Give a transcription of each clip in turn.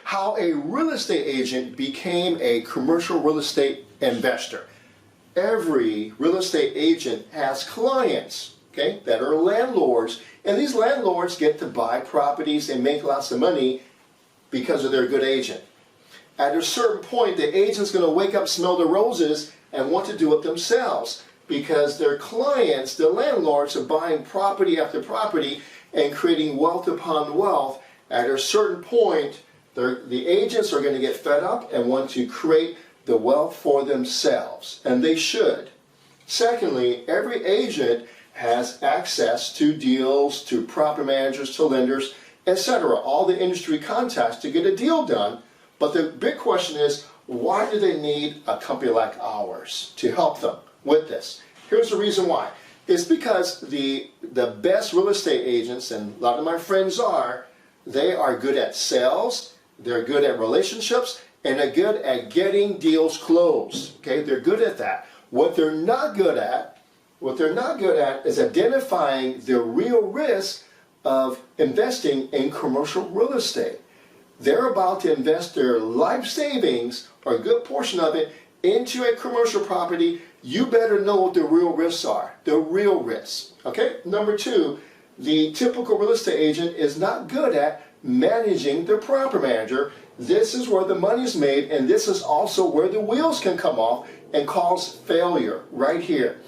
how a real estate agent became a commercial real estate investor. Every real estate agent has clients, okay, that are landlords, and these landlords get to buy properties and make lots of money because of their good agent. At a certain point, the agent's going to wake up, smell the roses, and want to do it themselves because their clients, the landlords, are buying property after property and creating wealth upon wealth. At a certain point, the agents are going to get fed up and want to create the wealth for themselves, and they should. Secondly, every agent has access to deals, to property managers, to lenders, etc., all the industry contacts to get a deal done. But the big question is, why do they need a company like ours to help them with this? Here's the reason why. It's because the best real estate agents, and a lot of my friends are, they are good at sales, they're good at relationships, and they're good at getting deals closed. Okay, they're good at that. What they're not good at is identifying the real risk of investing in commercial real estate. They're about to invest their life savings, or a good portion of it, into a commercial property. You better know what the real risks are, the real risks. Okay, number two, the typical real estate agent is not good at managing their property manager. This is where the money's made, and this is also where the wheels can come off and cause failure right here.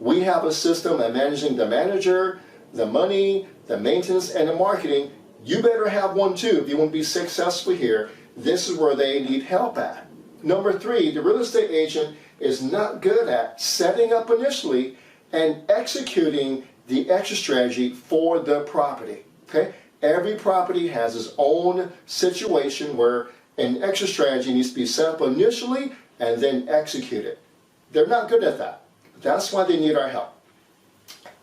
We have a system of managing the manager, the money, the maintenance, and the marketing. You better have one too if you want to be successful here. This is where they need help at. Number three, the real estate agent is not good at setting up initially and executing the exit strategy for the property. Okay? Every property has its own situation where an exit strategy needs to be set up initially and then executed. They're not good at that. That's why they need our help.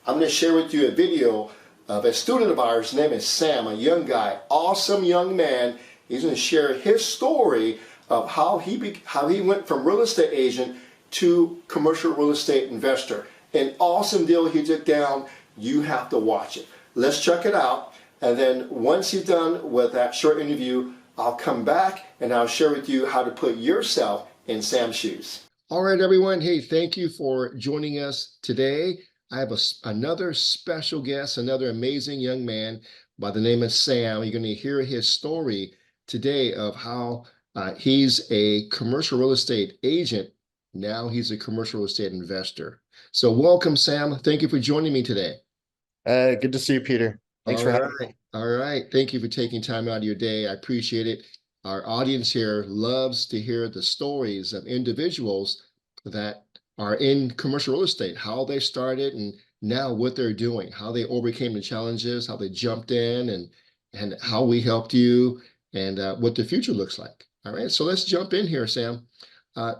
I'm going to share with you a video of a student of ours. His name is Sam, a young guy, awesome young man. He's going to share his story of how he went from real estate agent to commercial real estate investor. An awesome deal he took down. You have to watch it. Let's check it out. And then once he's done with that short interview, I'll come back and I'll share with you how to put yourself in Sam's shoes. All right, everyone. Hey, thank you for joining us today. I have another special guest, another amazing young man by the name of Sam. You're going to hear his story today of how he's a commercial real estate agent. Now he's a commercial real estate investor. So welcome, Sam. Thank you for joining me today. Good to see you, Peter. Thanks for having me. All right. Thank you for taking time out of your day. I appreciate it. Our audience here loves to hear the stories of individuals that are in commercial real estate, how they started and now what they're doing, how they overcame the challenges, how they jumped in, and how we helped you, and what the future looks like. All right. So let's jump in here, Sam.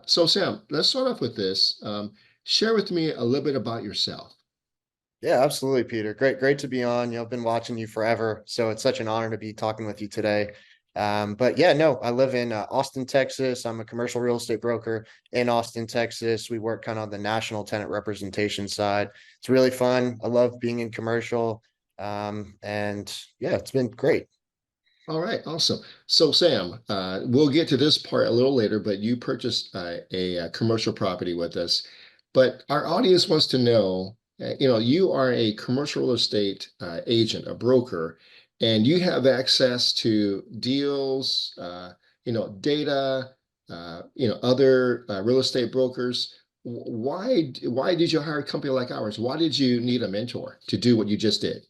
So Sam, let's start off with this. Share with me a little bit about yourself. Yeah, absolutely, Peter. Great to be on. I've been watching you forever, so it's such an honor to be talking with you today. But yeah, no, I live in Austin, Texas. I'm a commercial real estate broker in Austin, Texas. We work kind of on the national tenant representation side. It's really fun. I love being in commercial. And yeah, it's been great. All right, awesome. So Sam, we'll get to this part a little later, but you purchased a commercial property with us. But our audience wants to know, you are a commercial real estate agent, a broker, and you have access to deals, data, other real estate brokers. Why did you hire a company like ours? Why did you need a mentor to do what you just did?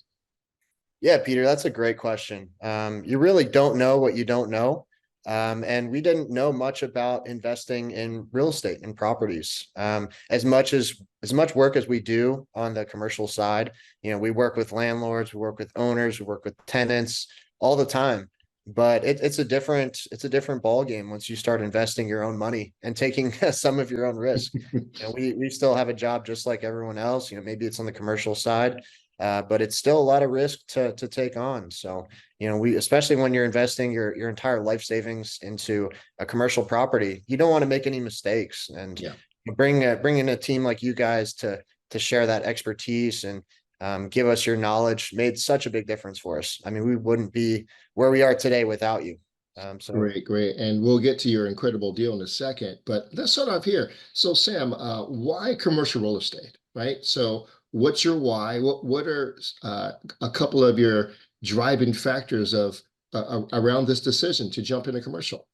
Yeah, Peter, that's a great question. You really don't know what you don't know. And we didn't know much about investing in real estate and properties. As much work as we do on the commercial side, we work with landlords, we work with owners, we work with tenants all the time. But it's a different ball game once you start investing your own money and taking some of your own risk. We still have a job just like everyone else. Maybe it's on the commercial side. But it's still a lot of risk to take on. So, especially when you're investing your entire life savings into a commercial property, you don't want to make any mistakes. And bring in a team like you guys to share that expertise and give us your knowledge made such a big difference for us. I mean, we wouldn't be where we are today without you. So Great, great. And we'll get to your incredible deal in a second, but let's start off here. So Sam, why commercial real estate, right? So what's your why? What are a couple of your driving factors of around this decision to jump into commercial?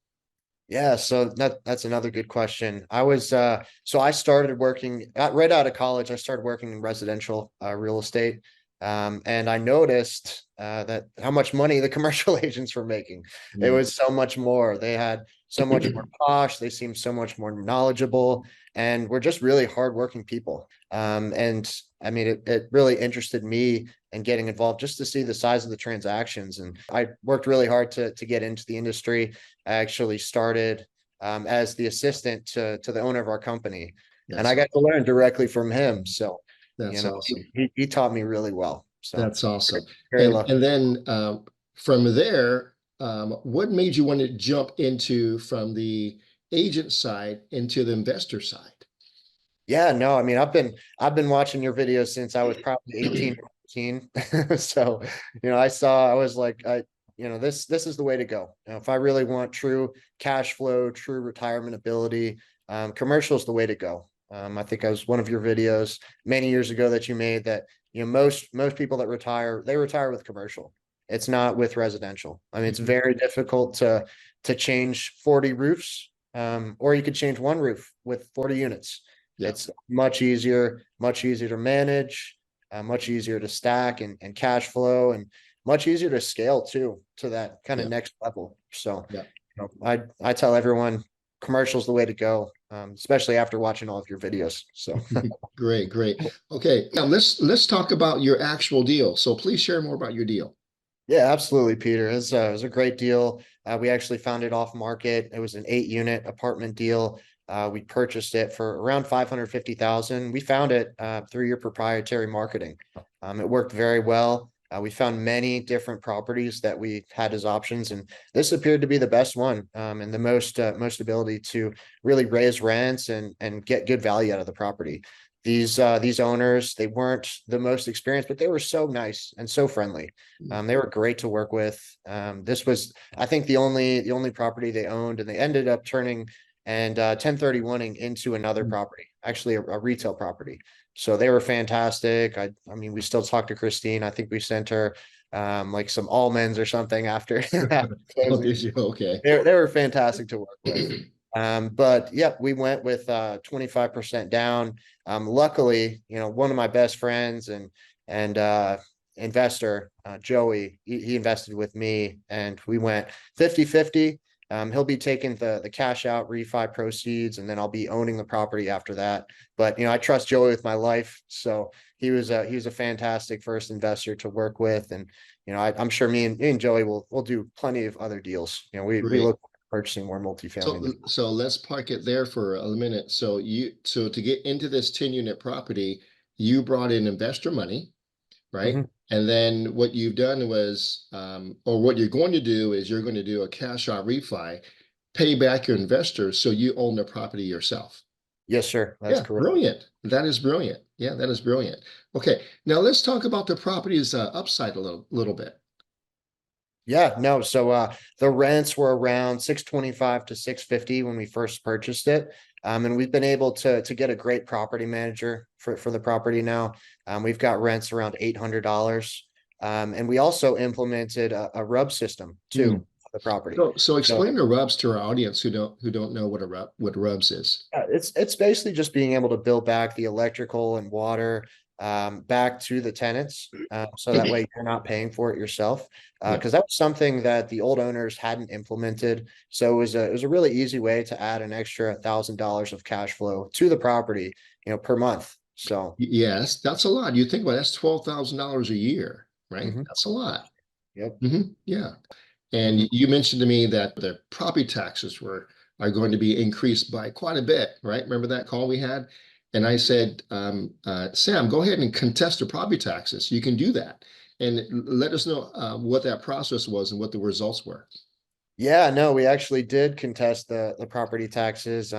yeah, so that's another good question. So I started working right out of college. I started working in residential real estate. And I noticed that how much money the commercial agents were making. It Mm. was so much more. They had so much more posh. They seemed so much more knowledgeable, and we're just really hardworking people. And I mean, it really interested me in getting involved just to see the size of the transactions. And I worked really hard to get into the industry. I actually started as the assistant to the owner of our company, and That's I got to awesome. learn directly from him. So, That's awesome. he taught me really well. So That's awesome. very And lucky. and then from there, what made you want to jump into from the agent side into the investor side? Yeah, no, I mean, I've been watching your videos since I was probably 18 or 19. So, I was like, this is the way to go. If I really want true cash flow, true retirement ability, commercial is the way to go. I think I was one of your videos many years ago that you made that, most people that retire, they retire with commercial. It's not with residential. I mean, it's Mhm. very difficult to change 40 roofs, or you could change one roof with 40 units. Yeah, It's much easier to manage, much easier to stack and cash flow, and much easier to scale too to that kind of yeah, next level. So, yeah. I tell everyone commercial's the way to go, especially after watching all of your videos. So, Great, great. Okay, now let's talk about your actual deal. So please share more about your deal. yeah, absolutely, Peter. It was a great deal. We actually found it off market. It was an 8 unit apartment deal. We purchased it for around 550,000. We found it through your proprietary marketing. It worked very well. We found many different properties that we had as options, and this appeared to be the best one, and the most ability to really raise rents and get good value out of the property. These owners, they weren't the most experienced, but they were so nice and so friendly. They were great to work with. This was, I think, the only property they owned, and they ended up turning and 1031ing into another property, actually a retail property. So they were fantastic. I mean, we still talk to Christine. I think we sent her like some almonds or something after, after Oh, closing. did you? Okay. They were fantastic to work with. But yep, we went with 25% down. Luckily, one of my best friends and investor, Joey, he invested with me, and we went 50-50. He'll be taking the cash out refi proceeds, and then I'll be owning the property after that. But I trust Joey with my life, so he was a fantastic first investor to work with, and I'm sure me and Joey will do plenty of other deals. We Great. look purchasing more multifamily in So the so let's park it there for a minute. So to get into this 10 unit property, you brought in investor money, right? Mhm. And then what you've done was, or what you're going to do is you're going to do a cash out refi, pay back your investors so you own the property yourself. Yes, sir. That's Yeah, correct. brilliant. That is brilliant. Yeah, that is brilliant. Okay, now let's talk about the property's upside a little bit. Yeah, no. So the rents were around 625 to 650 when we first purchased it. And we've been able to get a great property manager for the property now. We've got rents around $800. And we also implemented a rub system Hmm. too for the property. So So explain the rubs to our audience who don't know what rubs is. yeah, it's basically just being able to build back the electrical and water back to the tenants, so that way you're not paying for it yourself. Yeah. Because that was something that the old owners hadn't implemented. So it was a really easy way to add an extra $1,000 of cash flow to the property, per month. So Yes, that's a lot. You think about it, that's $12,000 a year, right? mhm, That's a lot. yep. Yeah. And Mhm. you mentioned to me that the property taxes are going to be increased by quite a bit, right? Remember that call we had? And I said, Sam, go ahead and contest the property taxes. You can do that. And let us know what that process was and what the results were. Yeah, no, we actually did contest the property taxes.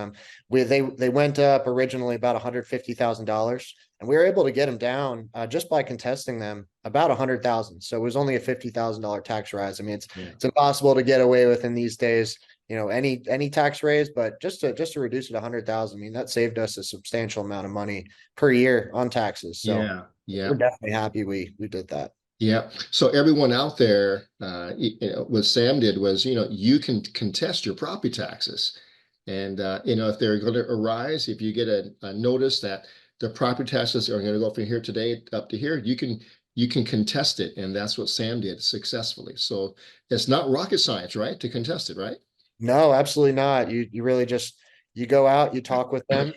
They went up originally about $150,000, and we were able to get them down just by contesting them about 100,000. So it was only a $50,000 tax rise. I mean, Yeah. it's impossible to get away with in these days, any tax raise, but just to reduce it 100,000, I mean, that saved us a substantial amount of money per year on taxes. So Yeah. Yeah. we're definitely happy we did that. Yeah. So everyone out there, what Sam did was, you can contest your property taxes. And, if they're going to arise, if you get a notice that the property taxes are going to go from here today up to here, you can contest it. And that's what Sam did successfully. So it's not rocket science, right? To contest it, right? No, absolutely not. You really just you go out, you talk with them.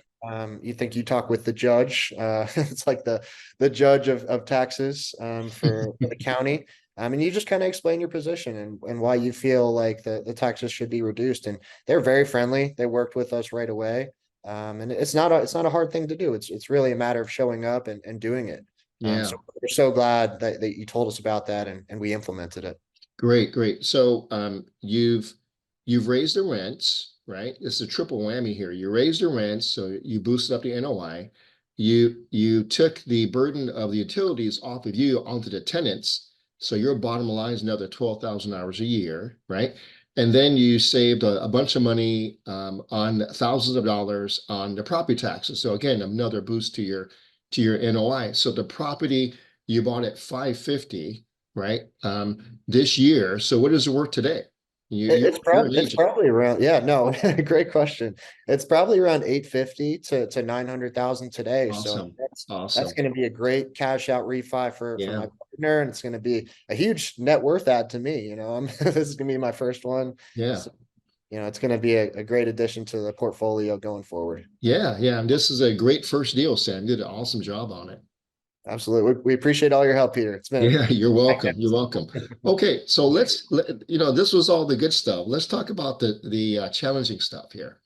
You think you talk with the judge. It's like the judge of taxes for the county. And you just kind of explain your position and why you feel like the taxes should be reduced. And they're very friendly. They worked with us right away. And it's not a hard thing to do. It's really a matter of showing up and doing it. Yeah. So we're so glad that you told us about that and we implemented it. Great, great. So you've raised the rents, right? It's a triple whammy here. You raised the rents, so you boosted up the NOI. You took the burden of the utilities off of you onto the tenants. So your bottom line is another $12,000 a year, right? And then you saved a bunch of money on thousands of dollars on the property taxes. So again, another boost to your NOI. So the property you bought at 550, right? This year. So what is it worth today? You It- you It's you're an probably it's agent. probably around, yeah, no, great question. It's probably around 850 to 900,000 today. So Awesome. that's Awesome. going to be a great cash out refi for Yeah. my partner, and it's going to be a huge net worth add to me. This is going to be my first one. Yeah. So, it's going to be a great addition to the portfolio going forward. Yeah. Yeah. And this is a great first deal, Sam. You did an awesome job on it. Absolutely. We appreciate all your help, Peter. It's been Yeah, you're welcome. You're welcome. Okay, so this was all the good stuff. Let's talk about the challenging stuff here.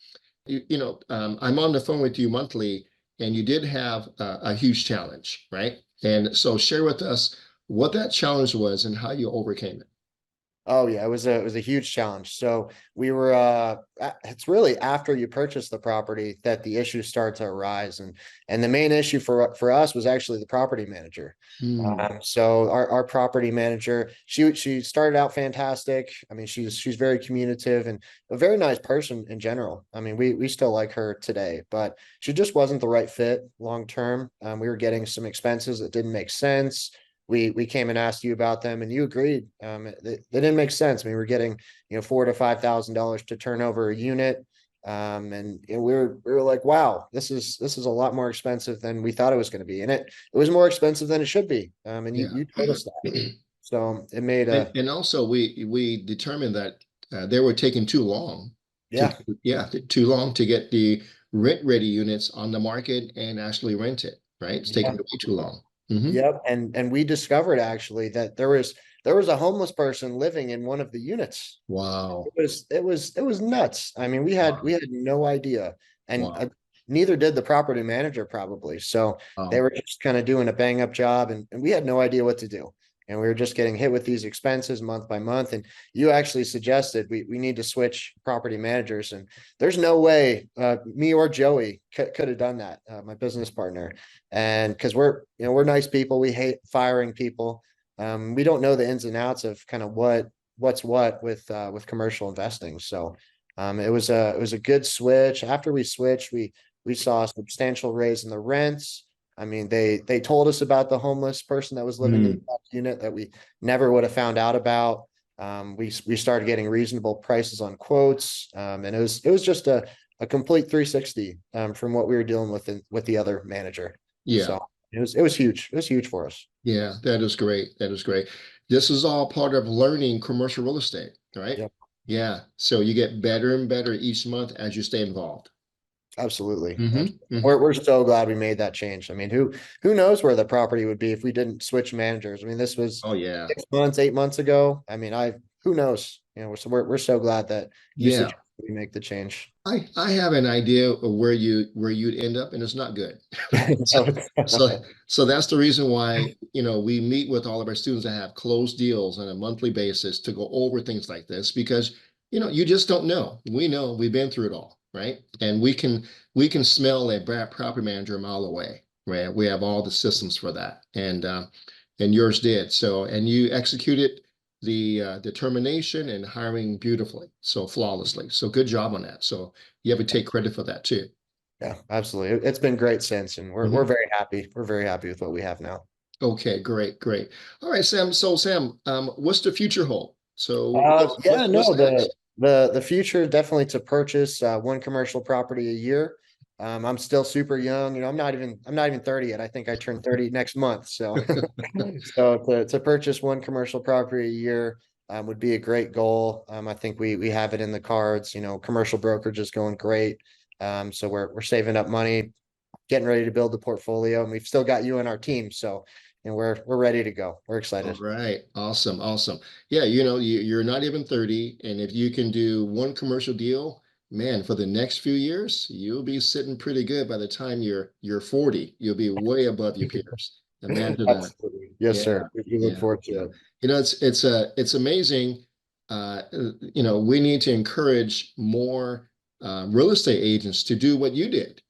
I'm on the phone with you monthly, and you did have a huge challenge, right? And so share with us what that challenge was and how you overcame it. Oh yeah, it was a huge challenge. So we were it's really after you purchase the property that the issues start to arise, and the main issue for us was actually the property manager. Hmm. So our property manager, she started out fantastic. I mean, she's very communicative and a very nice person in general. I mean, we still like her today, but she just wasn't the right fit long term. We were getting some expenses that didn't make sense. We came and asked you about them and you agreed. They didn't make sense. I mean, we're getting, $4,000 to $5,000 to turn over a unit. And we were like, wow, this is a lot more expensive than we thought it was going to be. And it was more expensive than it should be. And you Yeah. told us that. So it made And also we determined that they were taking too long to yeah. too long to get the rent ready units on the market and actually rent it, right? It's taking Yeah. way too long. Hmm. Yep. And we discovered actually that there was a homeless person living in one of the units. Wow. It was nuts. I mean, we had no idea, and Wow. neither did the property manager probably. So they Wow. were just kind of doing a bang up job, and we had no idea what to do. And we were just getting hit with these expenses month by month. And you actually suggested we need to switch property managers. And there's no way me or Joey could have done that, my business partner. And because we're nice people, we hate firing people. We don't know the ins and outs of kind of what's what with commercial investing. So it was a good switch. After we switched, we saw a substantial raise in the rents. I mean, they told us about the homeless person that was living in the Mm. top unit that we never would have found out about. We started getting reasonable prices on quotes, and it was just a complete 360 from what we were dealing with the other manager. Yeah. So it was huge. It was huge for us. Yeah. That is great. That is great. This is all part of learning commercial real estate, right? Yep. Yeah. So you get better and better each month as you stay involved. Absolutely. Hmm. Absolutely. We're so glad we made that change. I mean, who knows where the property would be if we didn't switch managers? I mean, this was Oh yeah. 6 months, 8 months ago. I mean, who knows? We're so glad that you Yeah. suggested we make the change. I have an idea of where you'd end up, and it's not good. So No, so so that's the reason why we meet with all of our students that have closed deals on a monthly basis to go over things like this because you just don't know. We know we've been through it all, right? And we can smell a bad property manager a mile away, right? We have all the systems for that, and and yours did. So, and you executed the determination and hiring beautifully, so flawlessly. So good job on that. So you have to take credit for that too. Yeah, absolutely. It's been great since, and we're Mhm. very happy. We're very happy with what we have now. Okay, great, great. All right, Sam. So Sam, what's the future hold? So Yeah, what's no, next? the future definitely to purchase one commercial property a year. I'm still super young. I'm not even 30 yet. I think I turn 30 next month. So so to purchase one commercial property a year would be a great goal. I think we have it in the cards. Commercial brokerage is going great. So we're saving up money, getting ready to build the portfolio, and we've still got you in our team. So and we're ready to go. We're All excited. right, awesome, awesome. Yeah, you're not even 30, and if you can do one commercial deal, man, for the next few years, you'll be sitting pretty good by the time you're 40. You'll be way above your peers. Imagine that. Absolutely. Yes, Yeah, sir. We look yeah, forward to yeah. it. It's amazing. We need to encourage more real estate agents to do what you did,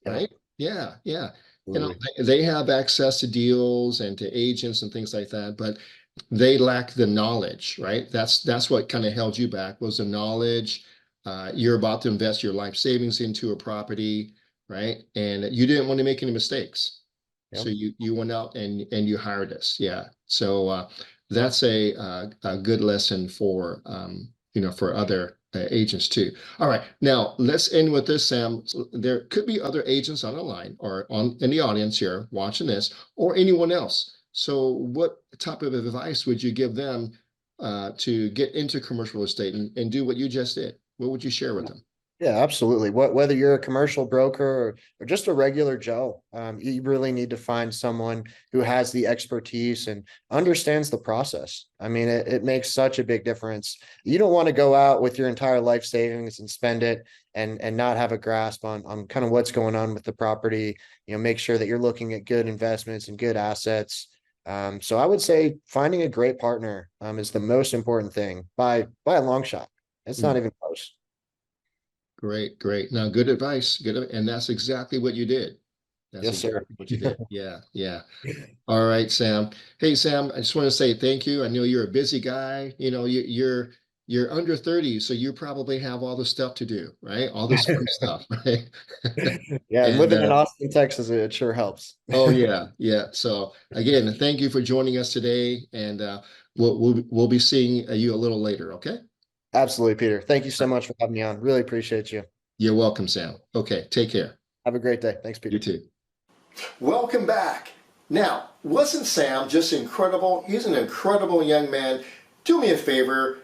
Yeah, right? Yeah, yeah. absolutely. They have access to deals and to agents and things like that, but they lack the knowledge, right? That's what kind of held you back was the knowledge. You're about to invest your life savings into a property, right? And you didn't want to make any mistakes. Yeah. So you went out and you hired us. Yeah. So that's a good lesson for for other agents too. All right. Now let's end with this, Sam. So there could be other agents on the line or on in the audience here watching this, or anyone else. So what type of advice would you give them to get into commercial real estate and do what you just did? What would you share with them? Yeah, absolutely. Whether you're a commercial broker or just a regular Joe, you really need to find someone who has the expertise and understands the process. I mean, it makes such a big difference. You don't want to go out with your entire life savings and spend it and not have a grasp on kind of what's going on with the property. Make sure that you're looking at good investments and good assets. So I would say finding a great partner is the most important thing by a long shot. It's not even close. Great, great. Now, good advice. And that's exactly what you did. That's Yes, sir. exactly what you did. Yeah, yeah. All right, Sam. Hey, Sam, I just want to say thank you. I know you're a busy guy. You're under 30, so you probably have all the stuff to do, right? All this fun stuff, right? Yeah, and And living in Austin, Texas, it sure helps. oh yeah, yeah. So again, thank you for joining us today, and we'll be seeing you a little later. Okay. Absolutely, Peter. Thank you All so right. much for having me on. Really appreciate you. You're welcome, Sam. Okay, take care. Have a great day. Thanks, You Peter. too. Welcome back. Now, wasn't Sam just incredible? He's an incredible young man. Do me a favor,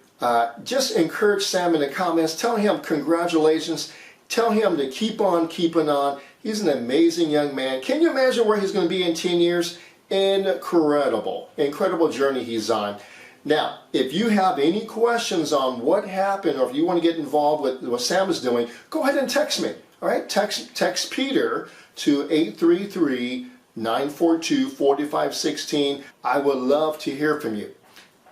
just encourage Sam in the comments. Tell him congratulations. Tell him to keep on keeping on. He's an amazing young man. Can you imagine where he's going to be in 10 years? Incredible, incredible journey he's on. Now, if you have any questions on what happened or if you want to get involved with what Sam is doing, go ahead and text me. All right, text Peter to 833-942-4516. I would love to hear from you.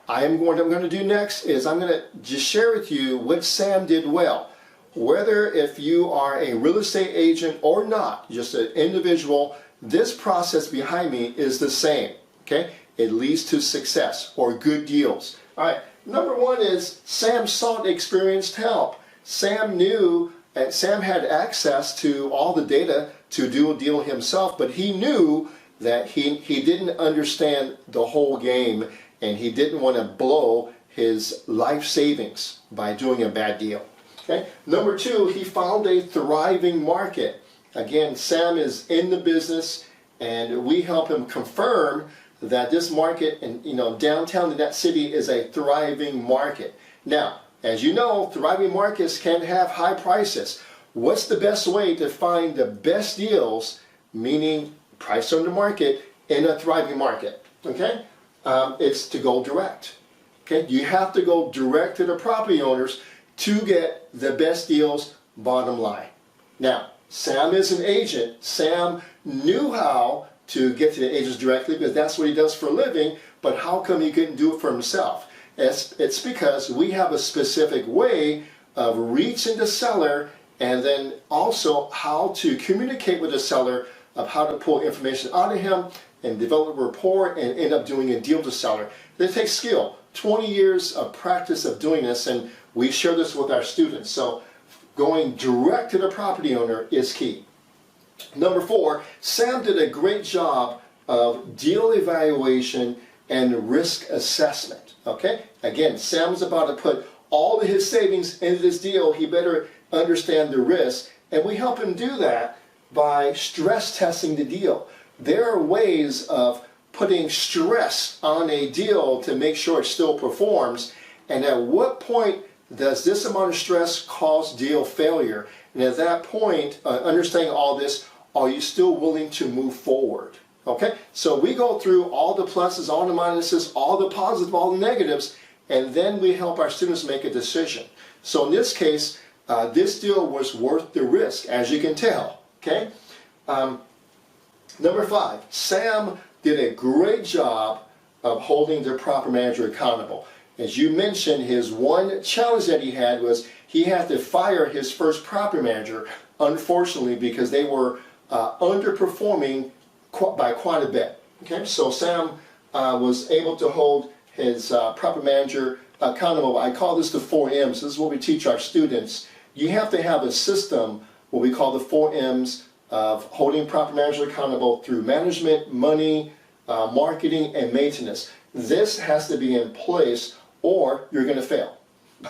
What I'm going to do next is I'm going to just share with you what Sam did well. Whether if you are a real estate agent or not, just an individual, this process behind me is the same. Okay? It leads to success or good deals. All right. Number one is Sam sought experienced help. Sam knew and Sam had access to all the data to do a deal himself, but he knew that he didn't understand the whole game and he didn't want to blow his life savings by doing a bad deal. Okay. Number two, he found a thriving market. Again, Sam is in the business and we help him confirm that this market in downtown in that city is a thriving market. Now, as you know, thriving markets can have high prices. What's the best way to find the best deals, meaning price on the market, in a thriving market? Okay, it's to go direct. Okay, you have to go direct to the property owners to get the best deals, bottom line. Now, Sam is an agent. Sam knew how to get to the agents directly because that's what he does for a living, but how come he couldn't do it for himself? It's because we have a specific way of reaching the seller and then also how to communicate with the seller of how to pull information out of him and develop rapport and end up doing a deal to seller. It takes skill, 20 years of practice of doing this, and we share this with our students. So going direct to the property owner is key. Number 4, Sam did a great job of deal evaluation and risk assessment. Okay, again, Sam's about to put all of his savings into this deal. He better understand the risk, and we help him do that by stress testing the deal. There are ways of putting stress on a deal to make sure it still performs, and at what point does this amount of stress cause deal failure? And at that point, understanding all this, are you still willing to move forward? Okay, so we go through all the pluses, all the minuses, all the positive, all the negatives, and then we help our students make a decision. So in this case, this deal was worth the risk, as you can tell. Okay. Number 5, Sam did a great job of holding the property manager accountable. As you mentioned, his one challenge that he had was he had to fire his first property manager, unfortunately, because they were underperforming by quite a bit. Okay, so Sam was able to hold his property manager accountable. I call this the 4 M's. This is what we teach our students. You have to have a system, what we call the 4 M's, of holding property managers accountable through management, money, marketing, and maintenance. This has to be in place or you're going to fail,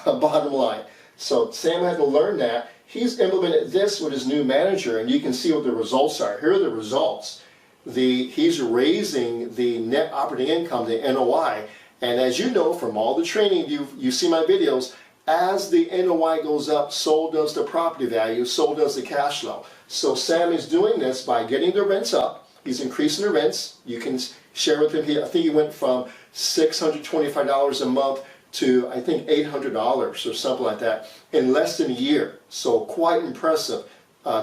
bottom line. So Sam had to learn that. He's implemented this with his new manager, and you can see what the results are. Here are the results. He's raising the net operating income, the NOI, and as you know from all the training, you see my videos, as the NOI goes up, so does the property value, so does the cash flow. So Sam is doing this by getting the rents up. He's increasing the rents. You can share with him, I think he went from $625 a month to I think $800 or something like that in less than a year. So quite impressive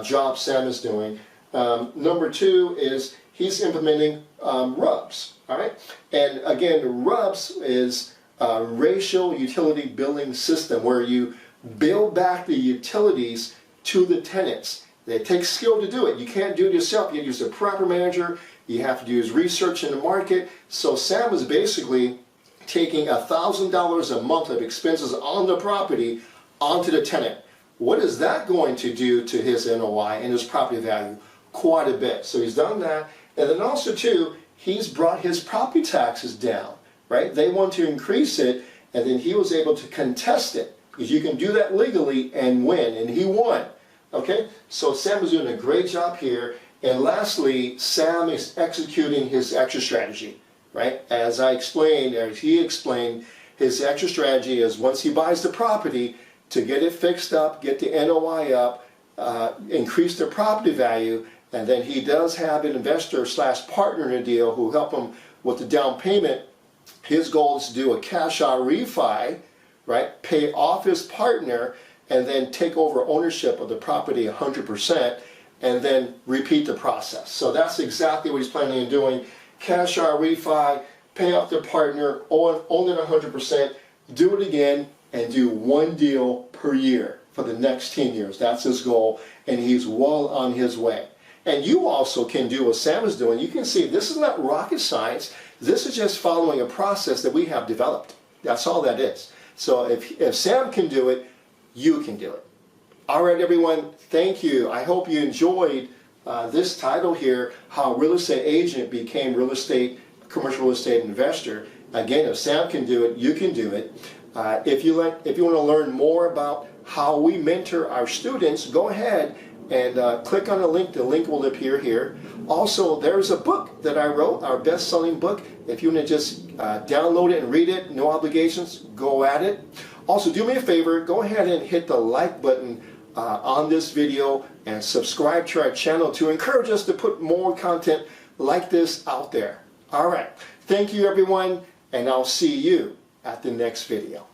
job Sam is doing. Number 2 is he's implementing RUBS. All right, and again, RUBS is a racial utility billing system where you bill back the utilities to the tenants. It takes skill to do it. You can't do it yourself. You have to use a property manager. You have to do research in the market. So Sam is basically taking $1,000 a month of expenses on the property onto the tenant. What is that going to do to his NOI and his property value? Quite a bit. So he's done that. And then also too, he's brought his property taxes down, right? They want to increase it, and then he was able to contest it, because you can do that legally and win, and he won. Okay, so Sam is doing a great job here. And lastly, Sam is executing his exit strategy, right? As I explained, as he explained, his exit strategy is once he buys the property, to get it fixed up, get the NOI up, increase the property value, and then he does have an investor / partner in a deal who help him with the down payment. His goal is to do a cash out refi, right? Pay off his partner, and then take over ownership of the property 100%, and then repeat the process. So that's exactly what he's planning on doing. Cash out refi, pay off the partner, own it 100%, do it again, and do 1 deal per year for the next 10 years. That's his goal, and he's well on his way. And you also can do what Sam is doing. You can see this is not rocket science. This is just following a process that we have developed. That's all that is. So if Sam can do it, you can do it. All right, everyone, thank you. I hope you enjoyed this title here, How a Real Estate Agent Became Commercial Real Estate Investor. Again, if Sam can do it, you can do it. If you want to learn more about how we mentor our students, go ahead and click on the link. The link will appear here. Also, there's a book that I wrote, our best-selling book. If you want to just download it and read it, no obligations, go at it. Also, do me a favor, go ahead and hit the like button on this video and subscribe to our channel to encourage us to put more content like this out there. All right. Thank you, everyone, and I'll see you at the next video.